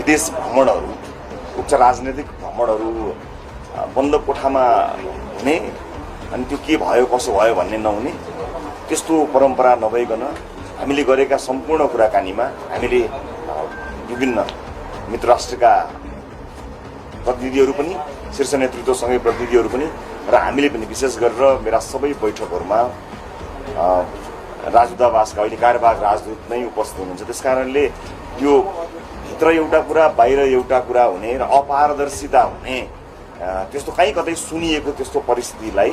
विदेश भ्रमणहरू, उच्च राजनैतिक भ्रमणहरू बन्द कोठामा हुने अनि त्यो के भयो कसो भयो भन्ने नहुने त्यस्तो परम्परा नभइकन हामीले गरेका सम्पूर्ण कुराकानीमा हामीले विभिन्न मित्र राष्ट्रका प्रतिनिधिहरू पनि, शीर्ष नेतृत्वसँगै प्रतिनिधिहरू पनि र हामीले पनि विशेष गरेर मेरा सबै बैठकहरूमा राजदूतावासका अहिले कार्यवाहक राजदूत नै उपस्थित हुनुहुन्छ। त्यसकारणले यो भित्र एउटा कुरा बाहिर एउटा कुरा हुने र अपारदर्शिता हुने त्यस्तो कहीँ कतै सुनिएको त्यस्तो परिस्थितिलाई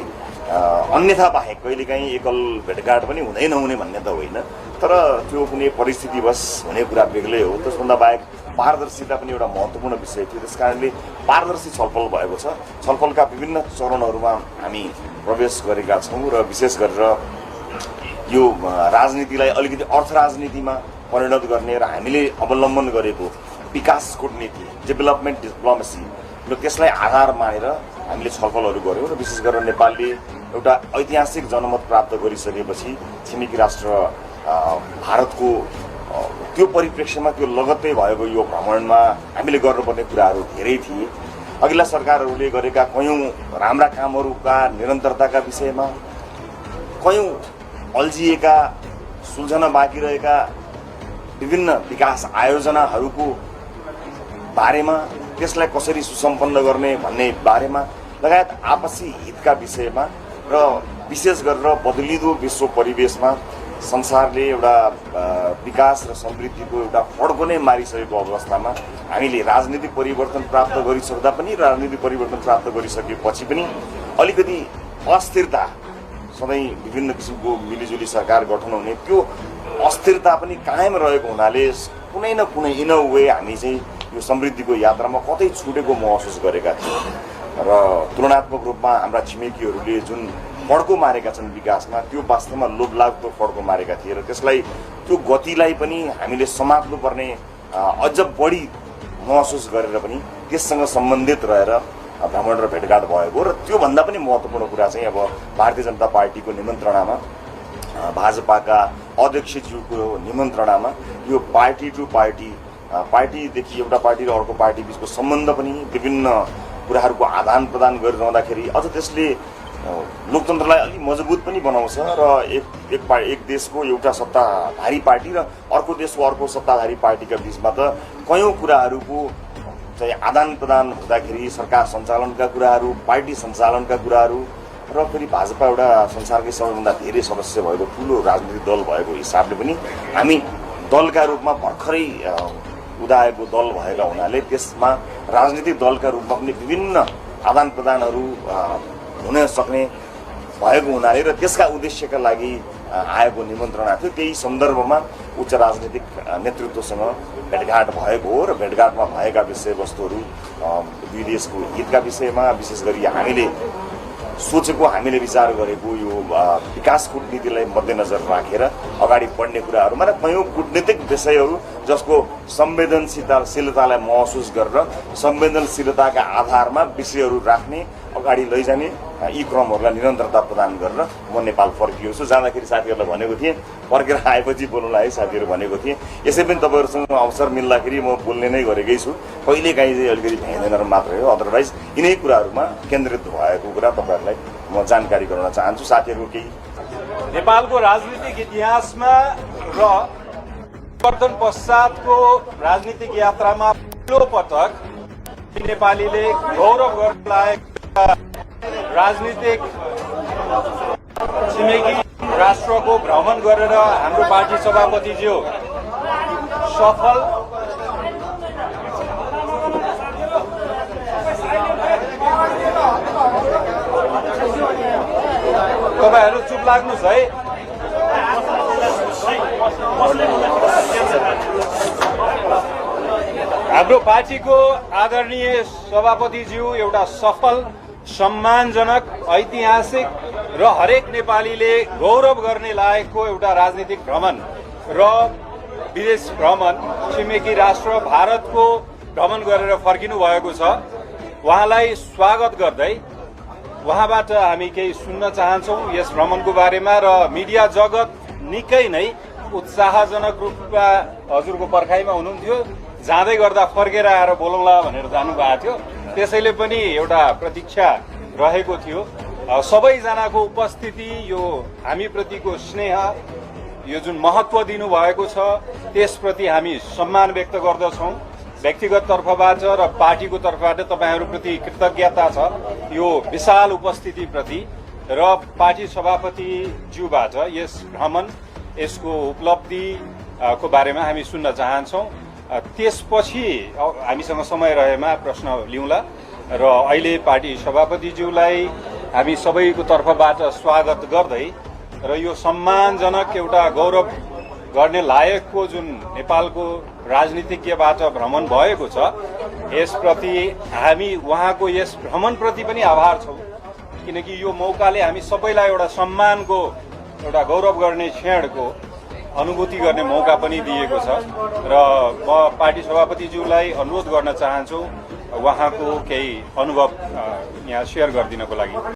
अन्यथा बाहेक कहिलेकाहीँ एकल भेटघाट पनि हुँदै नहुने भन्ने त होइन, तर त्यो कुनै परिस्थितिवश हुने कुरा बेग्लै हो। त्यसभन्दा बाहेक पारदर्शिता पनि एउटा महत्त्वपूर्ण विषय थियो। त्यसकारणले पारदर्शी छलफल भएको छ। छलफलका विभिन्न चरणहरूमा हामी प्रवेश गरेका छौँ र विशेष गरेर यो राजनीतिलाई अलिकति अर्थ राजनीतिमा परिणत गर्ने र हामीले अवलम्बन गरेको विकास कूटनीति, डेभलपमेन्ट डिप्लोमेसी र त्यसलाई आधार मानेर हामीले छलफलहरू गऱ्यौँ र विशेष गरेर नेपालले एउटा ऐतिहासिक जनमत प्राप्त गरिसकेपछि छिमेकी राष्ट्र भारतको त्यो परिप्रेक्ष्यमा त्यो लगत्तै भएको यो भ्रमणमा हामीले गर्नुपर्ने कुराहरू धेरै थिए। अघिल्ला सरकारहरूले गरेका कयौँ राम्रा कामहरूका निरन्तरताका विषयमा, कयौँ अल्झिएका सुल्झन बाँकी रहेका विभिन्न विकास आयोजनाहरूको बारेमा, त्यसलाई कसरी सुसम्पन्न गर्ने भन्ने बारेमा लगायत आपसी हितका विषयमा र विशेष गरेर बदलिँदो विश्व परिवेशमा संसारले एउटा विकास र समृद्धिको एउटा फड्को नै मारिसकेको अवस्थामा हामीले राजनीतिक परिवर्तन प्राप्त गरिसक्दा पनि, राजनीतिक परिवर्तन प्राप्त गरिसकेपछि पनि अलिकति अस्थिरता, सधैँ विभिन्न किसिमको मिलिजुली सरकार गठन हुने त्यो अस्थिरता पनि कायम रहेको हुनाले कुनै न कुनै इन अ वे हामी चाहिँ यो समृद्धिको यात्रामा कतै छुटेको महसुस गरेका थियौँ र तुलनात्मक रूपमा हाम्रा छिमेकीहरूले जुन फड्को मारेका छन् विकासमा, त्यो वास्तवमा लोभलाग्दो फड्को मारेका थिए र त्यसलाई त्यो गतिलाई पनि हामीले समात्नुपर्ने अझ बढी महसुस गरेर पनि त्यससँग सम्बन्धित रहेर भ्रमण र भेटघाट भएको र त्योभन्दा पनि महत्त्वपूर्ण कुरा चाहिँ अब भारतीय जनता पार्टीको निमन्त्रणामा, भाजपाका अध्यक्षज्यूको निमन्त्रणामा यो पार्टी टु पार्टी, पार्टीदेखि एउटा पार्टी र अर्को पार्टी बिचको सम्बन्ध पनि विभिन्न कुराहरूको आदान प्रदान गरिरहँदाखेरि अझ त्यसले लोकतन्त्रलाई अलिक मजबुत पनि बनाउँछ र एक देशको एउटा सत्ताधारी पार्टी र अर्को देशको अर्को सत्ताधारी पार्टीका बिचमा त कयौँ कुराहरूको चाहिँ आदान प्रदान हुँदाखेरि सरकार सञ्चालनका कुराहरू, पार्टी सञ्चालनका कुराहरू र फेरि भाजपा एउटा संसारकै सबैभन्दा धेरै सदस्य भएको ठुलो राजनीतिक दल भएको हिसाबले पनि हामी दलका रूपमा भर्खरै उदाएको दल भएका हुनाले त्यसमा राजनीतिक दलका रूपमा पनि विभिन्न आदान प्रदानहरू हुन सक्ने भएको हुनाले र त्यसका उद्देश्यका लागि आएको निमन्त्रणा थियो। त्यही सन्दर्भमा उच्च राजनीतिक नेतृत्वसँग भेटघाट भएको हो र भेटघाटमा भएका विषयवस्तुहरू दुई देशको हितका विषयमा, विशेष गरी हामीले सोचेको, हामीले विचार गरेको यो विकास कूटनीतिलाई मध्यनजर राखेर अगाडि बढ्ने कुराहरूमा र कयौँ कूटनीतिक विषयहरू जसको संवेदनशीलतालाई महसुस गरेर संवेदनशीलताका आधारमा विषयहरू राख्ने, अगाडि लैजाने यी क्रमहरूलाई निरन्तरता प्रदान गरेर म नेपाल फर्किएको छु। जाँदाखेरि साथीहरूलाई भनेको थिएँ, फर्केर आएपछि बोल्नुलाई साथीहरू भनेको थिएँ। यसै पनि तपाईँहरूसँग अवसर मिल्दाखेरि म बोल्ने नै गरेकै छु। कहिलेकाहीँ चाहिँ अलिकति भ्याइँदैन मात्रै हो, अदरवाइज यिनै कुराहरूमा केन्द्रित भएको कुरा तपाईँहरूलाई म जानकारी गराउन चाहन्छु। साथीहरूको केही नेपालको राजनीतिक इतिहासमा र परिवर्तन पश्चातको राजनीतिक यात्रामा पहिलो पटक नेपालीले गौरव गर्न लागेको राजनीतिक छिमेकी राष्ट्रको भ्रमण गरेर हाम्रो पार्टी सभापतिज्यू सफल तपाईहरु चुप लाग्नुस् है। हाम्रो पार्टीको आदरणीय सभापतिज्यू एउटा सफल, सम्मानजनक, ऐतिहासिक र हरेक नेपालीले गौरव गर्ने लायकको एउटा राजनीतिक भ्रमण र विदेश भ्रमण छिमेकी राष्ट्र भारतको भ्रमण गरेर फर्किनु भएको छ। उहाँलाई स्वागत गर्दै उहाँबाट हामी केही सुन्न चाहन्छौँ यस भ्रमणको बारेमा र मिडिया जगत निकै नै उत्साहजनक रूपमा हजुरको पर्खाइमा हुनुहुन्थ्यो। जाँदै गर्दा फर्केर आएर बोलौँला भनेर जानुभएको थियो। त्यसैले पनि एउटा प्रतीक्षा रहेको थियो। सबैजनाको उपस्थिति, यो हामीप्रतिको स्नेह, यो जुन महत्त्व दिनुभएको छ त्यसप्रति हामी सम्मान व्यक्त गर्दछौँ। व्यक्तिगत तर्फबाट र पार्टीको तर्फबाट तपाईँहरूप्रति कृतज्ञता छ यो विशाल उपस्थितिप्रति। र पार्टी सभापतिज्यूबाट यस भ्रमण, यसको उपलब्धिको बारेमा हामी सुन्न चाहन्छौँ। त्यसपछि हामीसँग समय रहेमा प्रश्न लिउँला। र अहिले पार्टी सभापतिज्यूलाई हामी सबैको तर्फबाट स्वागत गर्दै र यो सम्मानजनक एउटा गौरव गर्ने लायकको जुन नेपालको राजनीतिज्ञबाट भ्रमण भएको छ यसप्रति हामी उहाँको यस भ्रमणप्रति पनि आभार छौँ। किनकि यो मौकाले हामी सबैलाई एउटा सम्मानको, एउटा गौरव गर्ने क्षणको अनुभूति गर्ने मौका पनि दिएको छ। र म पार्टी सभापतिज्यूलाई अनुरोध गर्न चाहन्छु उहाँको केही अनुभव यहाँ सेयर गरिदिनको लागि।